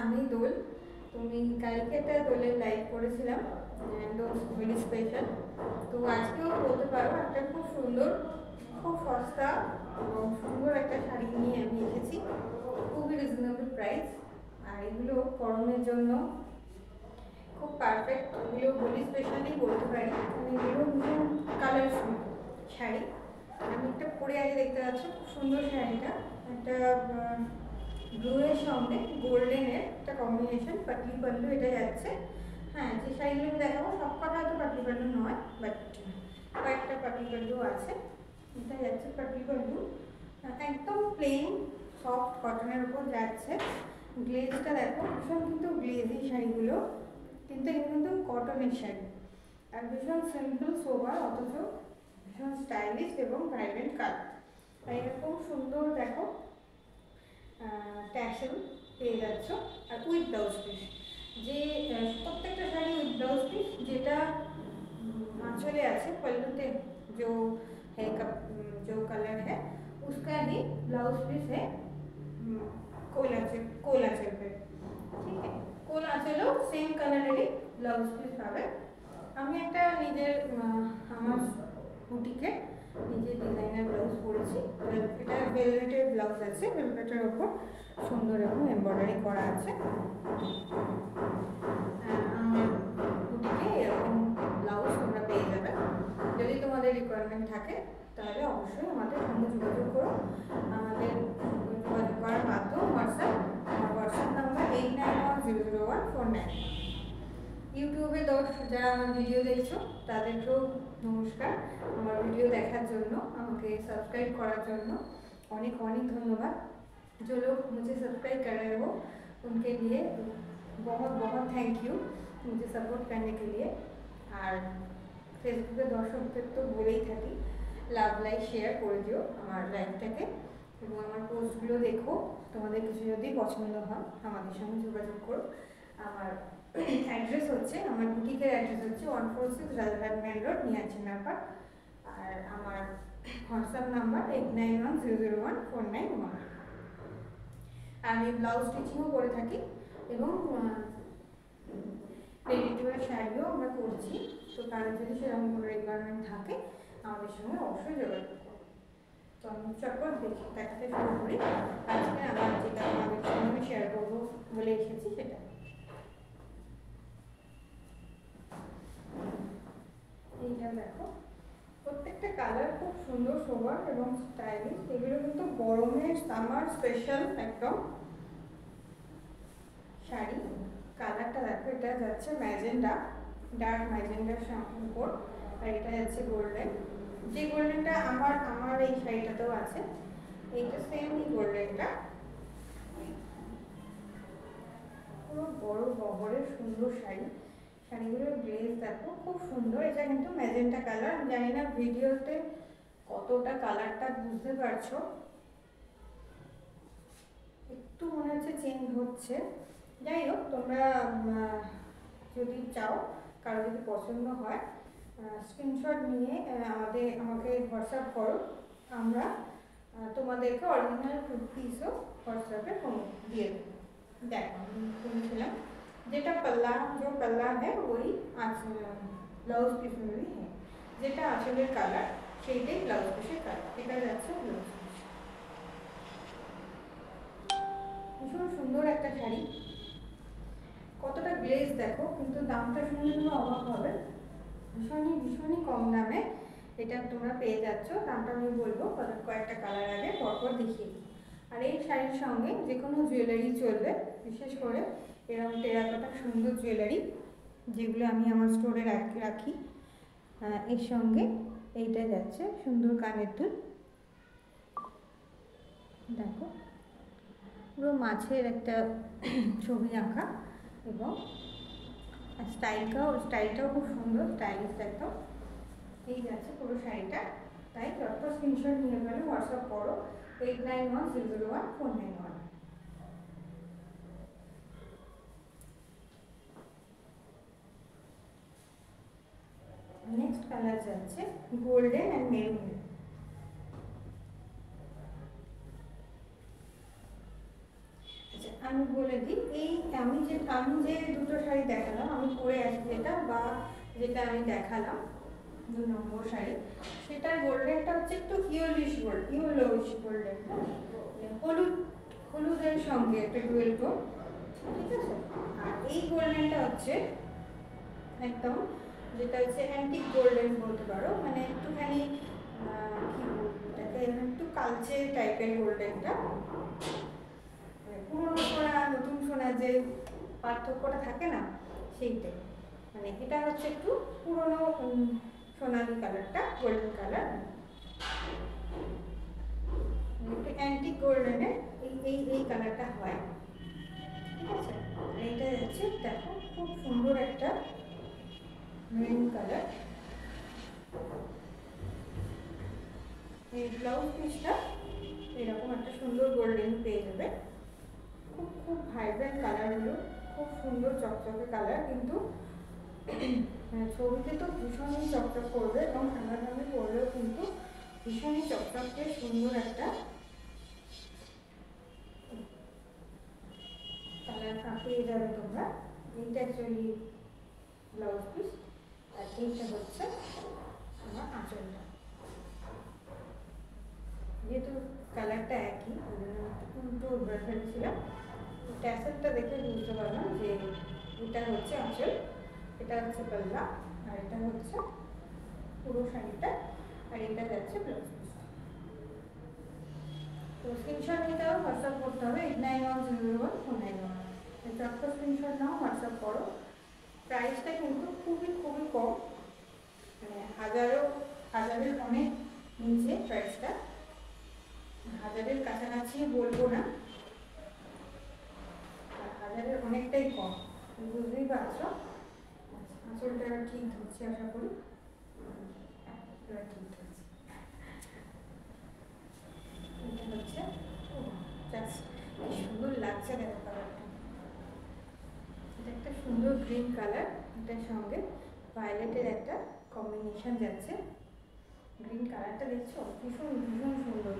সামনেই দোল। তুমি কালকে একটা দোলের লাইভ করেছিলাম, দোল ভেরি স্পেশাল। তো আজকেও বলতে পারো একটা খুব সুন্দর, খুব সস্তা এবং সুন্দর একটা শাড়ি নিয়ে আমি এসেছি, খুবই রিজনেবল প্রাইস। আর এগুলো গরমের জন্য খুব পারফেক্ট। এগুলো হোলি স্পেশালি বলতে পারি, মানে এগুলো ভীষণ কালারফুল শাড়ি। আমি একটা পরে আগে দেখতে পাচ্ছি, খুব সুন্দর শাড়িটা। একটা ব্লুয়ের সঙ্গে গোল্ডেনের একটা কম্বিনেশন, পাটলি পাল্লু এটা যাচ্ছে। হ্যাঁ, যে শাড়িগুলো আমি দেখাবো সব কথা হয়তো পাটলি পাল্লু নয়, বাট কয়েকটা পাটলি পাল্লু আছে। এটা যাচ্ছে পাটলি পাল্লু, একদম প্লেন সফট কটনের উপর যাচ্ছে। গ্লেজটা দেখো, ভীষণ কিন্তু গ্লেজি শাড়িগুলো, কিন্তু এগুলো কিন্তু কটনের শাড়ি। আর ভীষণ সিম্পল সোবার, অথচ ভীষণ স্টাইলিশ এবং ভাইব্রেন্ট কালার। আর এরকম সুন্দর দেখো ট্যাসেল পেয়ে যাচ্ছ, আর উইথ ব্লাউজ পিস। যে প্রত্যেকটা শাড়ি উইথ ব্লাউজ পিস, যেটা आंचले আছে पल्लू जो है जो कलर है उसका ही ब्लाउज पीस है कोल आंचल पे, ठीक है। कोल आंचलो सेम कलरेরই ব্লাউজ পিস পাবে। আমি একটা নিজের আমার বুটিকে নিজে ডিজাইনার ব্লাউজ পরেছি। এটা ভেলভেটের ব্লাউজ আছে, ভেলভেটের ওপর সুন্দর এবং এমব্রয়ডারি করা আছে। আমার বুটিকে এরকম ব্লাউজ তোমরা পেয়ে যাবে। যদি তোমাদের রিকোয়ারমেন্ট থাকে তাহলে অবশ্যই আমাদের সঙ্গে যোগাযোগ করো। আমাদের যোগাযোগ করার মাধ্যম হোয়াটসঅ্যাপ, আমার হোয়াটসঅ্যাপ নাম্বার 89100149। ইউটিউবে যারা আমার ভিডিও দেখছো তাদেরকেও নমস্কার, আমার ভিডিও দেখার জন্য, আমাকে सब्सक्राइब করার জন্য অনেক অনেক ধন্যবাদ। जो लोग मुझे सब्सक्राइब कर रहे हो उनके लिए बहुत बहुत थैंक यू मुझे सपोर्ट करने के लिए। আর ফেসবুকে দর্শকদের তো বলেই থাকি, লাভ লাইক শেয়ার করে দিও আমার লাইভটাকে, এবং আমার পোস্টগুলো দেখো। তোমাদের কিছু যদি পছন্দ হয় আমাদের সঙ্গে যোগাযোগ করো। আমার অ্যাড্রেস হচ্ছে, আমার বুটিকের অ্যাড্রেস হচ্ছে 146 রাজারহাট মেন রোড, নিয়ার চিনারপাড়। আর আমার হোয়াটসঅ্যাপ নাম্বার 8910014991। আমি ব্লাউজ স্টিচিংও করে থাকি এবং রেডি টু ওয়্যার শাড়িও আমরা করছি। তো কারণ যদি সেরকম কোনো রিকোয়ারমেন্ট থাকে আমাদের সঙ্গে অবশ্যই যোগাযোগ করো। তো আমি চটপট দেখাতে শুরু করি। আজকে আমার যেটা আমাদের সঙ্গে শেয়ার করবো বলে এসেছি সেটা। এইটা দেখো, প্রত্যেকটা কালার খুব সুন্দর সোবার এবং স্টাইলিশ। এগুলো কিন্তু গরমের সামার স্পেশাল একদম শাড়ি। কালারটা দেখো, এটা যাচ্ছে ম্যাজেন্ডা, ডার্ক ম্যাজেন্ডার উপর, আর এটা যাচ্ছে গোল্ডেন। যে গোল্ডেনটা আমার এই শাড়িটাতেও আছে, এইটা সেমই গোল্ডেনটা। পুরো বড় বহরের সুন্দর শাড়ি। শাড়িগুলোর গ্লেজ দেখো খুব সুন্দর। এটা কিন্তু ম্যাজেন্টা কালার। জানি না ভিডিওতে কতটা কালারটা বুঝতে পারছো, একটু মনে হচ্ছে চেঞ্জ হচ্ছে। যাই হোক, তোমরা যদি চাও, কারো যদি পছন্দ হয়, স্ক্রিনশট নিয়ে আমাকে হোয়াটসঅ্যাপ করো। আমরা তোমাদেরকে অরিজিনাল পিসও হোয়াটসঅ্যাপে দিয়ে দেবো। দেখো শুনেছিলাম যেটা पल्ला जो पल्ला है वही ब्लाउज पीस में भी है, যেটা আঁচলের কালার সেইটাই ব্লাউজ পিসের কালার। এটা যাচ্ছে ব্লাউজ পিস। ভীষণ সুন্দর একটা শাড়ি, কতটা গ্লেজ দেখো, কিন্তু দামটা শুনলে তোমরা অবাক হবে। ভীষণই ভীষণই কম দামে এটা তোমরা পেয়ে যাচ্ছ। দামটা আমি বলবো কয়েকটা কালার আগে পরপর দেখিয়ে দিই। আর এই শাড়ির সঙ্গে যে কোনো জুয়েলারি চলবে, বিশেষ করে এরকম টেরাকোটা সুন্দর জুয়েলারি যেগুলো আমি আমার স্টোরে রাখি। এর সঙ্গে এইটা যাচ্ছে সুন্দর কানের দুল। দেখো পুরো মাছের একটা ছবি আঁকা, এবং স্টাইলটাও খুব সুন্দর, স্টাইলিশ একদম। এই যাচ্ছে পুরো শাড়িটা। তাই যত স্ক্রিনশট নিয়ে গেলে হোয়াটসঅ্যাপ করো 8910014991। নেক্সট কালার যাচ্ছে গোল্ডেন অ্যান্ড মেরুন। আচ্ছা, আমি বলে দিই, এই আমি যে দুটো শাড়ি দেখালাম, আমি পরে আছি যেটা, বা যেটা আমি দেখালাম 2 নম্বর শাড়ি, সেটার গোল্ডেনটা হচ্ছে একটু ইয়েলোইশ গোল্ডেন, হলুদ হলুদের সঙ্গে একটা ডুয়েল টোন, ঠিক আছে। আর এই গোল্ডেনটা হচ্ছে একদম, যেটা হচ্ছে অ্যান্টিক গোল্ডেন বলতে পারো, মানে একটুখানি কি বলবো এটাকে, একটু কালচে টাইপের গোল্ডেনটা। পুরোনো সোনা নতুন সোনা যে পার্থক্যটা থাকে না, সেইটাই। মানে এটা হচ্ছে একটু পুরোনো সোনালি কালারটা, গোল্ডেন কালার, একটু অ্যান্টিক গোল্ডেনে এই কালারটা হয়, ঠিক আছে। এইটা হচ্ছে দেখো খুব সুন্দর একটা মেরুন কালার। এই ব্লাউজ পিসটা এরকম একটা সুন্দর গোল্ডেন পেয়ে যাবে, খুব খুব ভাইব্রেন্ট কালারগুলো, খুব সুন্দর চকচকে কালার, কিন্তু ছবিতে তো ভীষণই চকচক করবে এবং সামনাসামনি পরলেও কিন্তু ভীষণই চকচকে সুন্দর একটা কালার পেয়ে যাবে তোমরা। এইটা অ্যাকচুয়ালি ব্লাউজ পিস, আর এইটা হচ্ছে আমার আঁচলটা। যেহেতু কালারটা একই, উল্টো ফেলেছিলাম, ট্যাসেলটা দেখে বুঝতে পারলাম যে এটা হচ্ছে আঁচল, এটা হচ্ছে পাল্লা, আর এটা হচ্ছে পুরো শাড়িটা, আর এটা যাচ্ছে ব্লাউজ পিস। তো স্ক্রিনশট নিতে হবে, হোয়াটসঅ্যাপ করতে হবে 8910014911, চটপট স্ক্রিনশট নাও, হোয়াটসঅ্যাপ করো। প্রাইসটা কিন্তু খুবই খুবই কম, মানে হাজারের অনেক নিচে প্রাইসটা, হাজারের কাছাকাছি বলবো না, হাজারের অনেকটাই কম, বুঝতেই পারছো। আঁচলটা ঠিক ধরছে আশা করি, ঠিক ধরছে। এটা হচ্ছে জাস্ট কি সুন্দর লাগছে দেখো কালারটা, এটা একটা সুন্দর গ্রিন কালার, এটার সঙ্গে ভায়োলেটের একটা কম্বিনেশন যাচ্ছে। গ্রিন কালারটা দেখছো ভীষণ ভীষণ সুন্দর,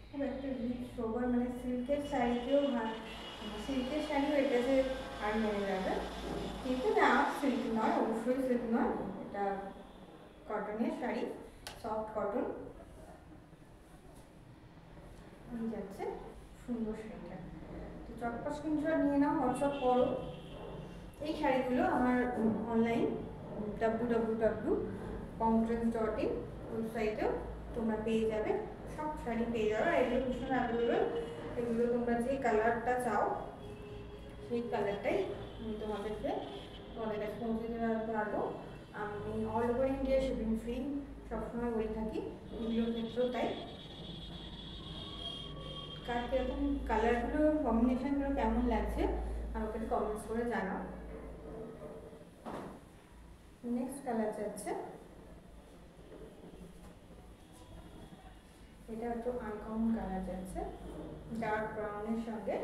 খুব একটা রিচ সোবার, মানে সিল্কের শাড়িতেও সিল্কের শাড়িও এটাতে আর মেনে যাবে, কিন্তু না সিল্ক নয়, অবশ্যই সিল্ক নয়, এটা কটনের শাড়ি, সফট কটন। যাচ্ছে সুন্দর শাড়িটা, তো চটপট স্ক্রিনশট নিয়ে নাও, হোয়াটসঅ্যাপ করো। এই শাড়িগুলো আমার অনলাইন www.conference.in ওয়েবসাইটেও তোমরা পেয়ে যাবে, সব শাড়ি পেয়ে যাবে, আর এগুলো ভীষণ অ্যাভেলেবল। এগুলো তোমরা যে কালারটা চাও সেই কালারটাই আমি তোমাদের কাছে পৌঁছে দিতে পারবো। আমি all over India shipping free সবসময় বলে থাকি, এগুলোর ক্ষেত্রেও তাই। কার কীরকম কালারগুলো কম্বিনেশনগুলো কেমন লাগছে আমাকে কমেন্টস করে জানাও। নেক্সট কালার যাচ্ছে, এটা একটু আনকমন কালার যাচ্ছে, ডার্ক ব্রাউনের সঙ্গে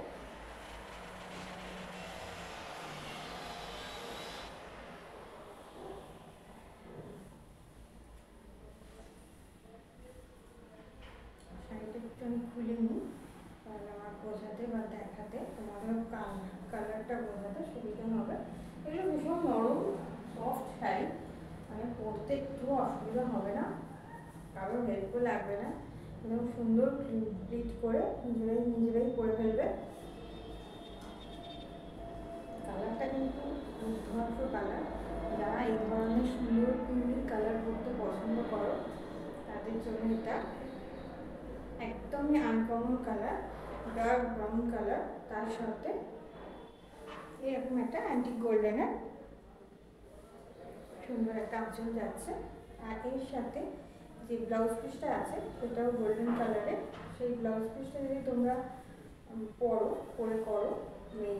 শাড়িটা একটু আমি খুলে নিই, তাহলে আমার বোঝাতে বা দেখাতে তোমাদের কালারটা বোঝাতে সুবিধা হবে। এগুলো ভীষণ নরম সফট শাড়ি, মানে পরতে একটু অসুবিধা হবে না, কারোর হেল্পও লাগবে না, একদম সুন্দর প্লিট করে নিজেরাই পরে ফেলবে। কালারটা কিন্তু দুর্ধর্ষ কালার, যারা এই ধরনের সুন্দর ইউনিক কালার পরতে পছন্দ করো তাদের জন্য এটা একদমই uncommon colour, dark brown colour, তার সাথে এরকম একটা অ্যান্টিক গোল্ডেনের সুন্দর একটা আঁচল যাচ্ছে। আর এর সাথে যে ব্লাউজ পিসটা আছে সেটাও গোল্ডেন কালারের, সেই ব্লাউজ পিসটা যদি তোমরা করো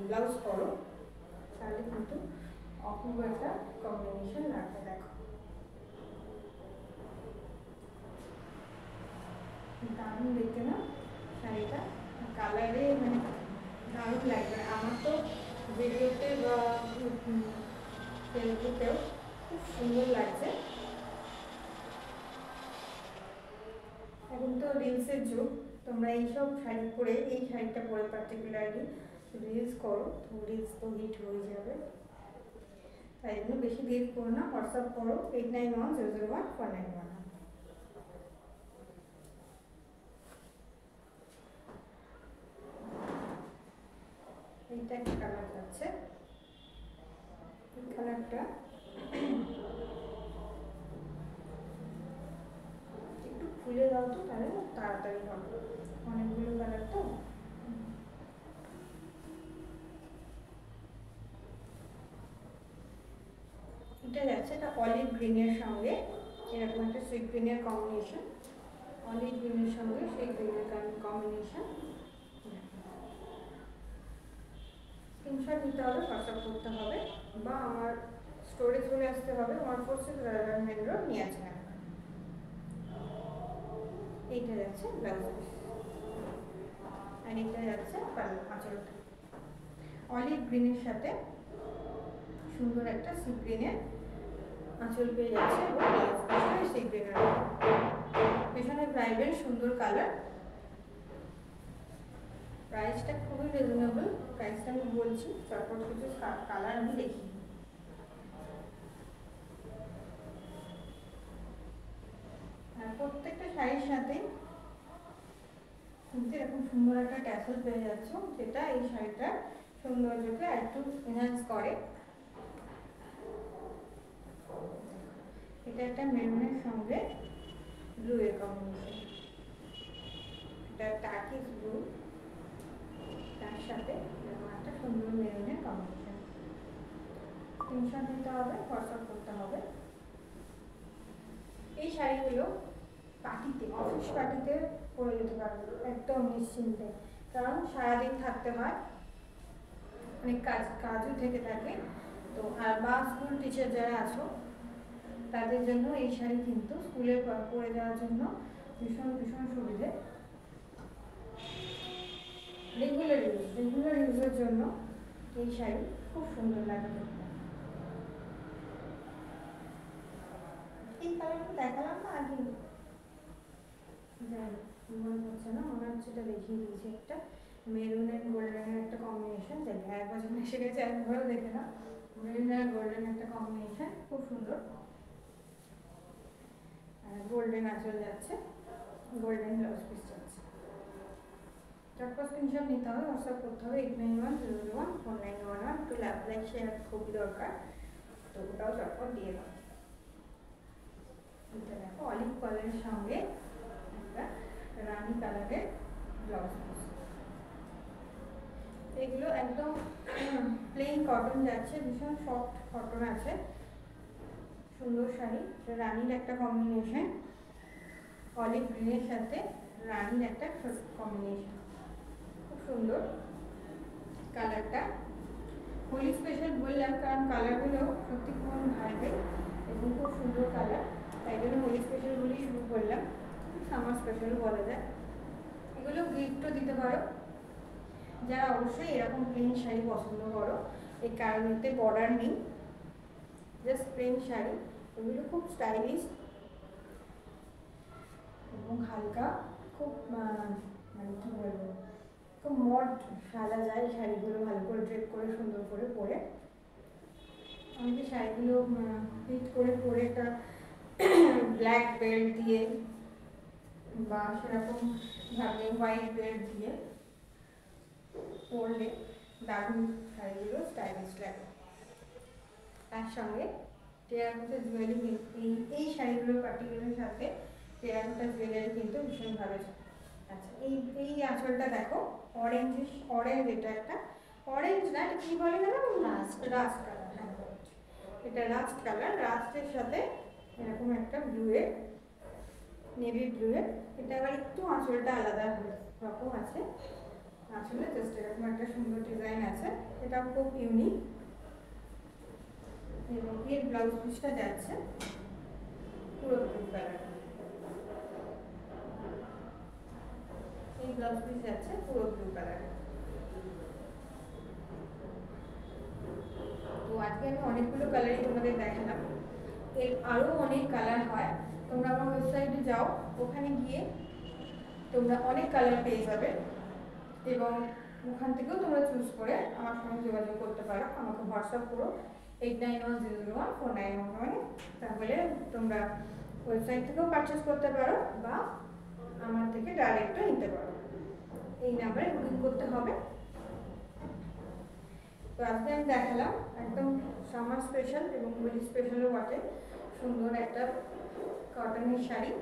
ব্লাউজ করো, তাহলে কিন্তু অপূর্ব একটা কম্বিনেশন লাগবে। দেখো দারুণ দেখতে না শাড়িটা, কালারে মানে দারুণ লাগবে। আমার তো ভিডিওতে বা ফেসবুকেও খুব সুন্দর লাগছে। এখন তো রিলসের যুগ, তোমরা এইসব শাড়ি পরে, এই শাড়িটা পরে পার্টিকুলারলি রিলস করো, তো রিলস তো হিট হয়ে যাবে। তাই জন্য বেশি দেরি করো না, হোয়াটসঅ্যাপ করো 8910014911। এইটা একটা কালার যাচ্ছে, এই কালারটা একটু খুলে দাও তো, তাহলে তাড়াতাড়ি হবে, অনেকগুলো কালার তো। এটা যাচ্ছে, এটা অলিভ গ্রিনের সঙ্গে এরকম একটা সি গ্রিনের কম্বিনেশন, অলিভ গ্রিনের সঙ্গে সেই গ্রিনের কম্বিনেশন। স্ক্রিনশট নিতে হবে, হোয়াটসঅ্যাপ করতে হবে, বা আমার স্টোরে চলে আসতে হবে, 146 মেন রোড, নিয়াজখানা। এইটা যাচ্ছে ব্লাউজ পিস, আর এইটা যাচ্ছে আঁচলটা। অলিভ গ্রিনের সাথে সুন্দর একটা সি গ্রিনের আঁচল পেয়ে যাচ্ছে, এবং ব্লাউজ পিসটা সি গ্রিনের, পেছনে প্রাইভেট সুন্দর কালার। প্রাইসটা খুবই রিজনেবল, প্রাইসটা আমি বলছি, তারপর কিছু কালার আমি দেখি। আর প্রত্যেকটা শাড়ির সাথে কিন্তু এরকম সুন্দর একটা ট্যাসেল পেয়ে যাচ্ছ, যেটা এই শাড়িটার সৌন্দর্যকে একটু এনহান্স করে। এটা একটা মেরুনের সঙ্গে ব্লু এর কম্বিনেশন, এটা টার্কিশ ব্লু, তার সাথে এরকম একটা সুন্দর মেরুনের কম্বিনেশন। স্ক্রিনশট নিতে হবে, হোয়াটসঅ্যাপ করতে হবে। এই শাড়িগুলো পার্টিতে, অফিস পার্টিতে পরে যেতে পারবে একদম নিশ্চিন্তে, কারণ সারাদিন থাকতে হয়, অনেক কাজও থেকে থাকে তো। আর বা স্কুল টিচার যারা আছো তাদের জন্য এই শাড়ি কিন্তু স্কুলে পরে যাওয়ার জন্য ভীষণ ভীষণ সুবিধে। রেগুলার ইউজের জন্য এই শাড়ি খুব সুন্দর লাগে দেখতে। এই কালারটা দেখালাম না আগে, মনে পড়ছে না, মনে হচ্ছে এটা দেখিয়ে দিয়েছি। একটা মেরুন অ্যান্ড গোল্ডেনের একটা কম্বিনেশন, যেটা একবার যখন এসে গেছে একবারও দেখে না, মেরুন আর গোল্ডেন একটা কম্বিনেশন, খুব সুন্দর। গোল্ডেন আঁচল যাচ্ছে, গোল্ডেন ব্লাউজ পিস যাচ্ছে। তারপর স্ক্রিনশট নিতে হবে, হোয়াটসঅ্যাপ করতে হবে 8910014911। একটু লাইক শেয়ার খুবই দরকার, তো ওটাও তারপর দিয়ে দাও। এটা দেখো অলিভ কালারের সঙ্গে একটা রানি কালারের ব্লাউজ পিস। এগুলো একদম প্লেন কটন যাচ্ছে, ভীষণ সফট কটন আছে, সুন্দর শাড়ি। রানির একটা কম্বিনেশন, অলিভ গ্রিনের সাথে রানির একটা কম্বিনেশন, খুব সুন্দর কালারটা। হোলি স্পেশাল বললাম কারণ কালারগুলো সত্যি খুব ভাইব্রেন্ট এবং খুব সুন্দর কালার, তাই জন্য হোলি স্পেশাল বলেই শুরু করলাম, সামার স্পেশালও বলা যায়। এগুলো গিফটও দিতে পারো, যারা অবশ্যই এরকম প্লেন শাড়ি পছন্দ করো, এই কারণেতে বর্ডার নেই, জাস্ট প্লেন শাড়ি। এগুলো খুব স্টাইলিশ এবং হালকা, খুব মানে কী বলবো, খুব মড সাজা যায় শাড়িগুলো, ভালো করে ড্রেপ করে সুন্দর করে পরে। আমাকে শাড়িগুলো ফিট করে পরে একটা ব্ল্যাক বেল্ট দিয়ে বা সেরকম ভাবে হোয়াইট বেল্ট দিয়ে পরলে দারুণ শাড়িগুলো স্টাইলিশ লাগে। তার সঙ্গে টেরাকোটা জুয়েলারি, এই শাড়িগুলোর পার্টিকুলার সাথে টেরাকোটা জুয়েলারি কিন্তু ভীষণ ভালো। আচ্ছা, এই আঁচলটা দেখো, অরেঞ্জ, এটা একটা অরেঞ্জ না, এটা কি বলে গেল, রাস্ট কালার। হ্যাঁ, এটা রাস্ট কালার, রাস্টের সাথে এরকম একটা ব্লুয়ের, নেভি ব্লুয়ের। এটা আবার একটু আঁচলটা আলাদা রকম আছে, আঁচলে জাস্ট এরকম একটা সুন্দর ডিজাইন আছে, এটা খুব ইউনিক। এবং এর ব্লাউজ পিসটা যাচ্ছে পুরো ব্লু কালার, এই ব্লাউজ পিস যাচ্ছে পুরো ব্লু কালার। তো আজকে আমি অনেকগুলো কালারই তোমাদের দেখালাম, এর আরও অনেক কালার হয়। তোমরা আমার ওয়েবসাইটে যাও, ওখানে গিয়ে তোমরা অনেক কালার পেয়ে যাবে এবং ওখান থেকেও তোমরা চুজ করে আমার সঙ্গে যোগাযোগ করতে পারো। আমাকে হোয়াটসঅ্যাপ করো 8910014911, তাহলে তোমরা ওয়েবসাইট থেকেও পারচেস করতে পারো বা আমার থেকে ডাইরেক্টও নিতে পারো। এই নাম্বারে বুকিং করতে হবে। তো আজকে আমি দেখালাম একদম সামার স্পেশাল এবং উইলি স্পেশালও বটে সুন্দর একটা কটনের শাড়ি।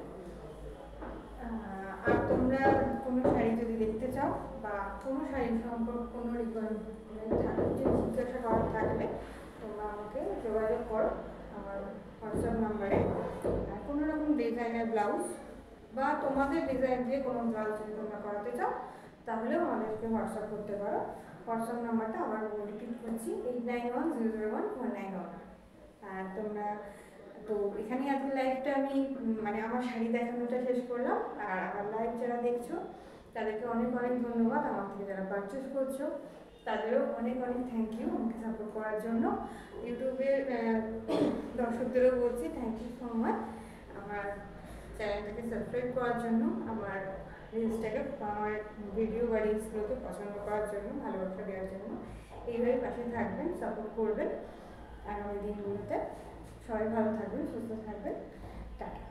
আর তোমরা কোনো শাড়ি যদি দেখতে চাও বা কোনো শাড়ির সম্পর্কে কোনো রিকোয়ারমেন্ট থাকলে, জিজ্ঞাসা করার থাকলে তোমরা আমাকে যোগাযোগ করো আমার হোয়াটসঅ্যাপ নাম্বারে। আর কোনো রকম ডিজাইনের ব্লাউজ বা তোমাদের ডিজাইন দিয়ে কোনো ব্লাউজ যদি তোমরা করাতে চাও তাহলেও আমাদেরকে হোয়াটসঅ্যাপ করতে পারো। হোয়াটসঅ্যাপ নাম্বারটা আবার রিপিট করছি 8910014911। আর তোমরা তো এখানেই আজকে লাইভটা আমি মানে আমার শাড়ি দেখানোটা শেষ করলাম। আর আমার লাইভ যারা দেখছো তাদেরকে অনেক অনেক ধন্যবাদ। আমার থেকে যারা পারচেস করছো তাদেরও অনেক অনেক থ্যাংক ইউ আমাকে সাপোর্ট করার জন্য। ইউটিউবের দর্শকদেরও বলছি থ্যাংক ইউ সো মাচ আমার চ্যানেলটাকে সাবস্ক্রাইব করার জন্য, আমার রিলসটাকে, আমার ভিডিও বা রিলসগুলোকে পছন্দ করার জন্য, ভালোবাসা দেওয়ার জন্য। এইভাবে পাশে থাকবেন, সাপোর্ট করবেন আগামী দিনগুলোতে। সবাই ভালো থাকবেন, সুস্থ থাকবেন। টাটা।